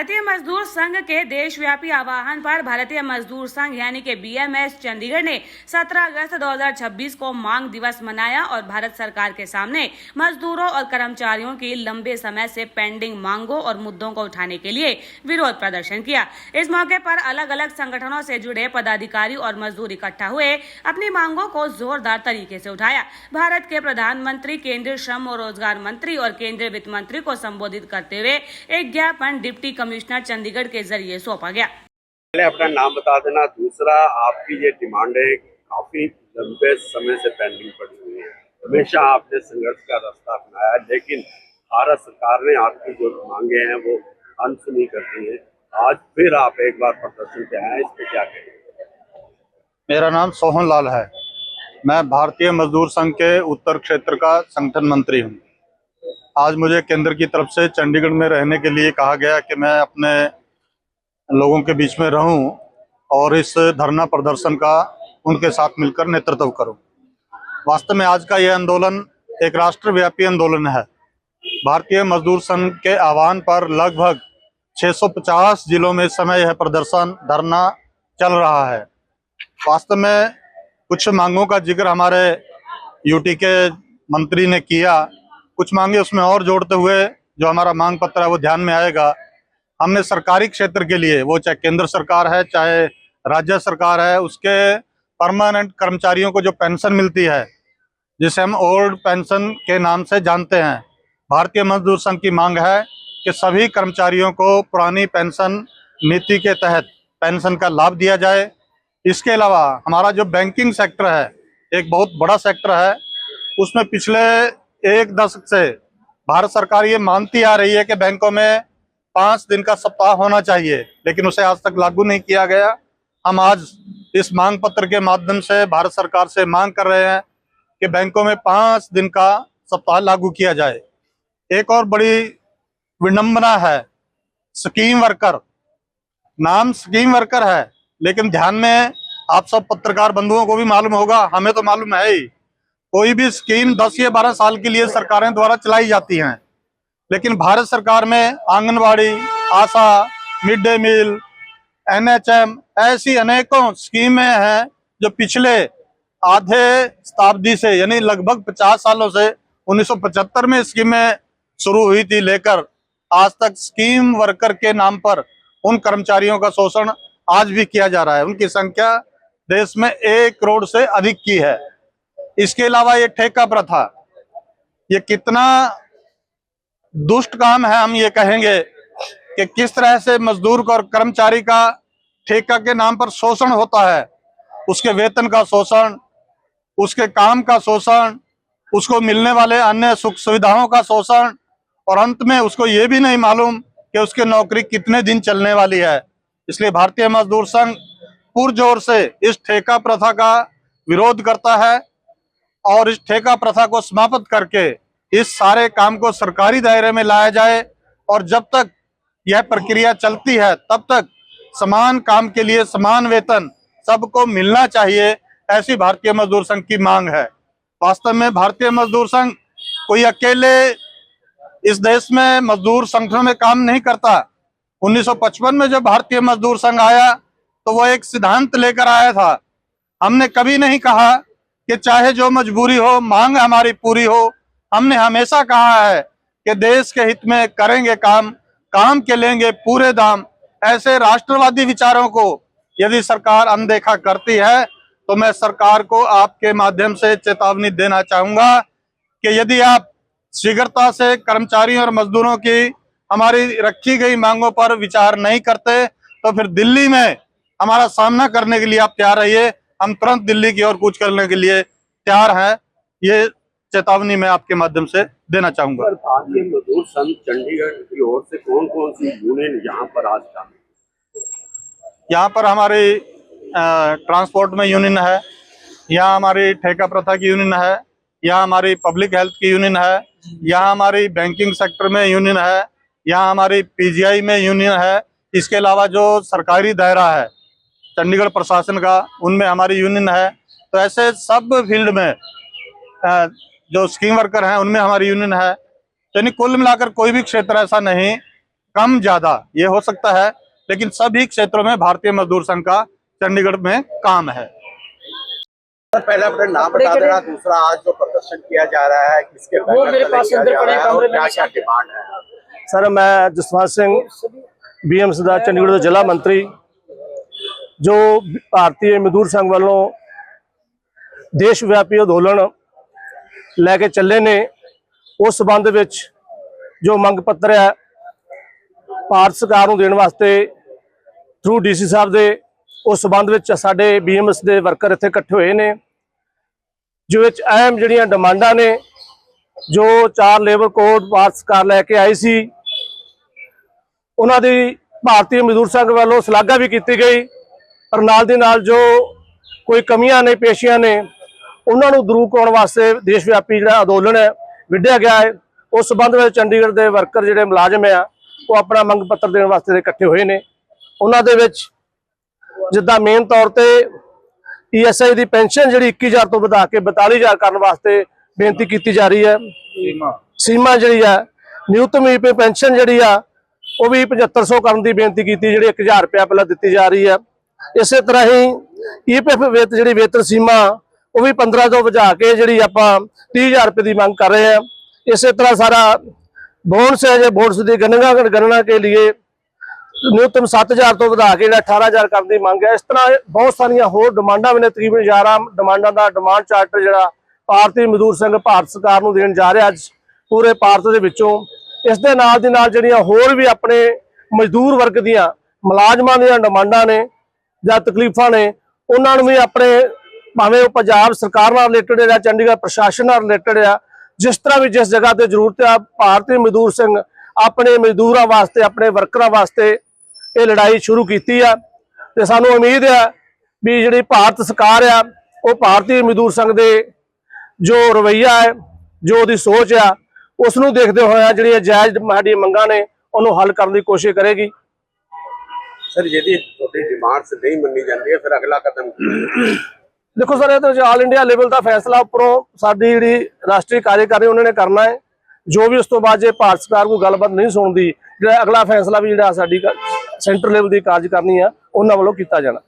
भारतीय मजदूर संघ के देशव्यापी आह्वान पर भारतीय मजदूर संघ यानी कि बीएमएस चंडीगढ़ ने 17 अगस्त 2026 को मांग दिवस मनाया और भारत सरकार के सामने मजदूरों और कर्मचारियों की लंबे समय से पेंडिंग मांगों और मुद्दों को उठाने के लिए विरोध प्रदर्शन किया। इस मौके पर अलग अलग संगठनों से जुड़े पदाधिकारी और मजदूर इकट्ठा हुए, अपनी मांगों को जोरदार तरीके से उठाया। भारत के प्रधानमंत्री, केंद्रीय श्रम और रोजगार मंत्री और केंद्रीय वित्त मंत्री को संबोधित करते हुए एक ज्ञापन डिप्टी कमिश्नर चंडीगढ़ के जरिए सौंपा गया। पहले अपना नाम बता देना, दूसरा आपकी ये डिमांडें काफी लंबे समय से पेंडिंग पड़ी हुई है। हमेशा आपने संघर्ष का रास्ता अपनाया, लेकिन भारत सरकार ने आपकी जो मांगे हैं वो अनसुनी कर दी है। आज फिर आप एक बार प्रदर्शन पे आए, इस पे क्या कहेंगे? मेरा नाम सोहन लाल है। मैं भारतीय मजदूर संघ के उत्तर क्षेत्र का संगठन मंत्री हूँ। आज मुझे केंद्र की तरफ से चंडीगढ़ में रहने के लिए कहा गया कि मैं अपने लोगों के बीच में रहूं और इस धरना प्रदर्शन का उनके साथ मिलकर नेतृत्व करूं। वास्तव में आज का यह आंदोलन एक राष्ट्रव्यापी आंदोलन है। भारतीय मजदूर संघ के आह्वान पर लगभग 650 जिलों में इस समय यह प्रदर्शन धरना चल रहा है। वास्तव में कुछ मांगों का जिक्र हमारे यूटी के मंत्री ने किया, कुछ मांगे उसमें और जोड़ते हुए जो हमारा मांग पत्र है वो ध्यान में आएगा। हमने सरकारी क्षेत्र के लिए, वो चाहे केंद्र सरकार है चाहे राज्य सरकार है, उसके परमानेंट कर्मचारियों को जो पेंशन मिलती है, जिसे हम ओल्ड पेंशन के नाम से जानते हैं, भारतीय मजदूर संघ की मांग है कि सभी कर्मचारियों को पुरानी पेंशन नीति के तहत पेंशन का लाभ दिया जाए। इसके अलावा हमारा जो बैंकिंग सेक्टर है, एक बहुत बड़ा सेक्टर है, उसमें पिछले एक दशक से भारत सरकार ये मानती आ रही है कि बैंकों में 5 दिन का सप्ताह होना चाहिए, लेकिन उसे आज तक लागू नहीं किया गया। हम आज इस मांग पत्र के माध्यम से भारत सरकार से मांग कर रहे हैं कि बैंकों में 5 दिन का सप्ताह लागू किया जाए। एक और बड़ी विडंबना है, स्कीम वर्कर। नाम स्कीम वर्कर है, लेकिन ध्यान में आप सब पत्रकार बंधुओं को भी मालूम होगा, हमें तो मालूम है ही, कोई भी स्कीम 10 या 12 साल के लिए सरकारें द्वारा चलाई जाती हैं, लेकिन भारत सरकार में आंगनवाड़ी, आशा, मिड डे मील, एनएचएम, ऐसी अनेकों स्कीमें हैं जो पिछले आधे शताब्दी से, यानी लगभग 50 सालों से, 1975 में स्कीमें शुरू हुई थी लेकर आज तक स्कीम वर्कर के नाम पर उन कर्मचारियों का शोषण आज भी किया जा रहा है। उनकी संख्या देश में 1 करोड़ से अधिक की है। इसके अलावा ये ठेका प्रथा, ये कितना दुष्ट काम है। हम ये कहेंगे कि किस तरह से मजदूर और कर्मचारी का ठेका के नाम पर शोषण होता है, उसके वेतन का शोषण, उसके काम का शोषण, उसको मिलने वाले अन्य सुख सुविधाओं का शोषण, और अंत में उसको ये भी नहीं मालूम कि उसकी नौकरी कितने दिन चलने वाली है। इसलिए भारतीय मजदूर संघ पुरजोर से इस ठेका प्रथा का विरोध करता है और इस ठेका प्रथा को समाप्त करके इस सारे काम को सरकारी दायरे में लाया जाए, और जब तक यह प्रक्रिया चलती है तब तक समान काम के लिए समान वेतन सबको मिलना चाहिए, ऐसी भारतीय मजदूर संघ की मांग है। वास्तव में भारतीय मजदूर संघ कोई अकेले इस देश में मजदूर संगठनों में काम नहीं करता। 1955 में जब भारतीय मजदूर संघ आया तो वो एक सिद्धांत लेकर आया था। हमने कभी नहीं कहा कि चाहे जो मजबूरी हो, मांग हमारी पूरी हो। हमने हमेशा कहा है कि देश के हित में करेंगे काम, काम के लेंगे पूरे दाम। ऐसे राष्ट्रवादी विचारों को यदि सरकार अनदेखा करती है तो मैं सरकार को आपके माध्यम से चेतावनी देना चाहूंगा कि यदि आप शीघ्रता से कर्मचारियों और मजदूरों की हमारी रखी गई मांगों पर विचार नहीं करते तो फिर दिल्ली में हमारा सामना करने के लिए आप तैयार रहिए। हम तुरंत दिल्ली की ओर कूच करने के लिए तैयार हैं। ये चेतावनी मैं आपके माध्यम से देना चाहूंगा। भारतीय मजदूर संघ चंडीगढ़ की ओर से कौन कौन सी यूनियन यहाँ पर आज शामिल? यहाँ पर हमारी ट्रांसपोर्ट में यूनियन है, यहाँ हमारी ठेका प्रथा की यूनियन है, यहाँ हमारी पब्लिक हेल्थ की यूनियन है, यहाँ हमारी बैंकिंग सेक्टर में यूनियन है, यहाँ हमारी पीजीआई में यूनियन है। इसके अलावा जो सरकारी दायरा है चंडीगढ़ प्रशासन का, उनमें हमारी यूनियन है। तो ऐसे सब फील्ड में जो स्कीम वर्कर हैं उनमें हमारी यूनियन है। यानी कुल मिलाकर कोई भी क्षेत्र ऐसा नहीं, कम ज्यादा ये हो सकता है, लेकिन सभी क्षेत्रों में भारतीय मजदूर संघ का चंडीगढ़ में काम है। सर पहले अपना नाम बता देना, दूसरा आज जो प्रदर्शन किया जा रहा है किसके बैनर तले किया जा रहा है और क्या क्या डिमांड है? सर मैं जसवंत सिंह BM सरदार चंडीगढ़ के जिला मंत्री जो भारतीय मजदूर संघ वालों देश व्यापी अंदोलन लैके चले ने उस संबंध विच जो मंग पत्र है भारत सरकार नूं देण वास्ते थ्रू DC साहब दे उस संबंध विच साडे BMS दे वर्कर इत्थे इकट्ठे होए ने, जो विच अहम जिहड़ियां डिमांडां ने जो 4 लेबर कोड भारत सरकार लैके आई सी उन्हां दी भारतीय मजदूर संघ वालों सलाघा भी की गई, पर नाल दी नाल जो कोई कमियां ने पेशियां ने उन्हां नूं दूर कराउण वास्ते देश व्यापी जिहड़ा अंदोलन है विढ़िया गया है। उस संबंध में चंडीगढ़ के वर्कर जिहड़े मुलाजम आ वो अपना मंग पत्र देने वास्ते इकट्ठे हुए ने। उन्हां दे विच जिद्दां मेन तौर पे ESI की पेंशन जी 21,000 तो बढ़ा के 42,000 करने वास्ते बेनती की जा रही है। सीमा जी है न्यूनतम पेंशन जी वो भी 7500 करने की बेनती की, जी 1,000 रुपया पहले दी जा रही है। इस तरह ही EPF जी वेतन सीमा वो भी 15 तो बढ़ा के जी आप 30,000 रुपये की मांग कर रहे हैं। इस तरह सारा बोनस है जो बोनस की गणना के लिए न्यूनतम 7,000 तो बढ़ा के 18,000 करने की मांग है। इस तरह बहुत सारिया होर डिमांडा भी ने, तकरीबन 11 डिमांडा का डिमांड चार्टर जो भारतीय मजदूर संघ भारत सरकार को देन जा रहा अज पूरे भारत के विचों। इस दे नाल दी नाल जिहड़ियां होर भी अपने मजदूर वर्ग दियां मुलाजमां दियां डिमांडा ने या तकलीफां ने उन्हां नूं भी अपने भावें पंजाब सरकार नाल रिलेटेड है, चंडीगढ़ प्रशासन नाल रिलेटेड है, जिस तरह भी जिस जगह ते जरूरत है भारतीय मजदूर संघ अपने मजदूरों वास्ते अपने वर्करां वास्ते ये लड़ाई शुरू की है। तो सानू उम्मीद है भी जिहड़ी भारत सरकार आ वो भारतीय मजदूर संघ दे जो रवैया है जो उहदी सोच आ उसनूं देखते हुए जिहड़ियां जायज़ साडी मंगां ने उहनूं हल करने की कोशिश करेगी। सर यदि छोटी डिमांड्स नहीं मनी जाती है फिर अगला कदम क्या है? देखो सर ये ऑल इंडिया लेवल का फैसला उपरों साडी जिहड़ी राष्ट्रीय कार्यकारी उन्होंने करना है। जो भी उस तो बाद जे भारत सरकार को गलबात नहीं सुनती, जो अगला फैसला भी जिहड़ा साडी सेंटर लेवल की कार्यकारिणी है उन्हां वालों कीता जाना।